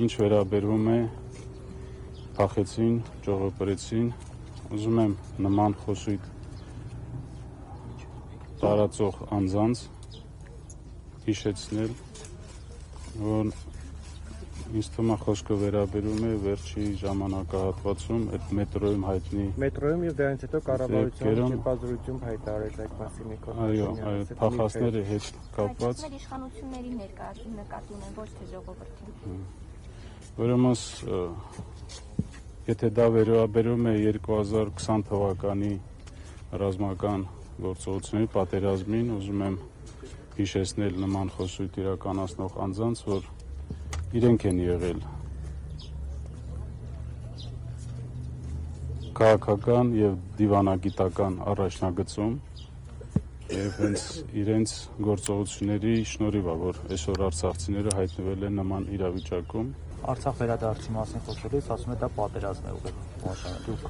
ինչ վերաբերվում է փախեցին, ճողոպրեցին, ուզում եմ նման խոսույթ տարածող անձանց հիշեցնել, որ ինձ թվում է խոսքը վերաբերում է վերջի ժամանակահատվածում այդ մետրոյում հայտնի մետրոյում եւ դրանից հետո կառավարության ճեպազրույցում հայտարարեց այդ մասին Նիկոլ Փաշինյանը։ Այո, փախածների հետ կապված իշխանությունների նկատի ունեն, ոչ թե ժողովրդին։ Ուրեմն եթե դա վերաբերում է 2020 թվականի ռազմական գործողությունների պատերազմին, ուզում եմ հիշեցնել նման խոսույթ իրականացնող անձանց, որ իրենք են եղել քաղաքական եւ դիվանագիտական առաջնագծում եւ հենց իրենց գործողությունների շնորհիվ է, որ այսօր արցախցիները հայտնվել են նման իրավիճակում։ Արցախ վերադարձի մասին խոսելիս ասում է դա պատերազմ է ուղղակի։ Դուք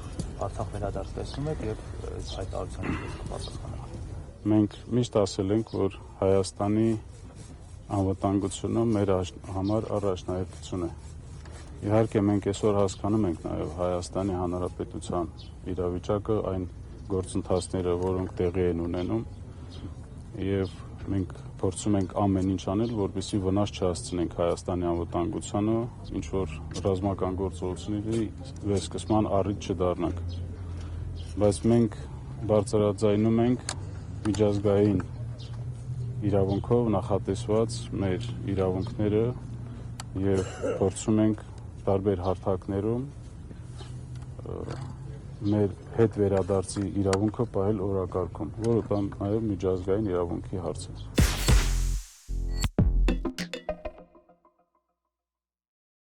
Արցախ վերադարձ տեսնում եք եւ հայտարարությանը կպատասխանեք։ Մենք միշտ ասել ենք, որ Հայաստանի անվտանգությունը մեր համար առաջնահերթություն է։ Իհարկե մենք այսօր հասկանում ենք նաեւ Հայաստանի Հանրապետության իրավիճակը, այն գործընթացները, որոնք տեղի են ունենում եւ մենք փորձում ենք ամեն ինչ անել, որպեսզի վնաս չհասցնենք Հայաստանի անվտանգությանը, ինչ որ ռազմական գործողությունների վերսկսման առիթ չդառնանք։ Բայց մենք բարձրաձայնում ենք միջազգային իրավունքով նախատեսված մեր իրավունքները եւ փորձում ենք տարբեր հարթակներում մեր հետ վերադարձի իրավունքը պահել օրակարգում, որը դա նաեւ միջազգային իրավունքի հարց է։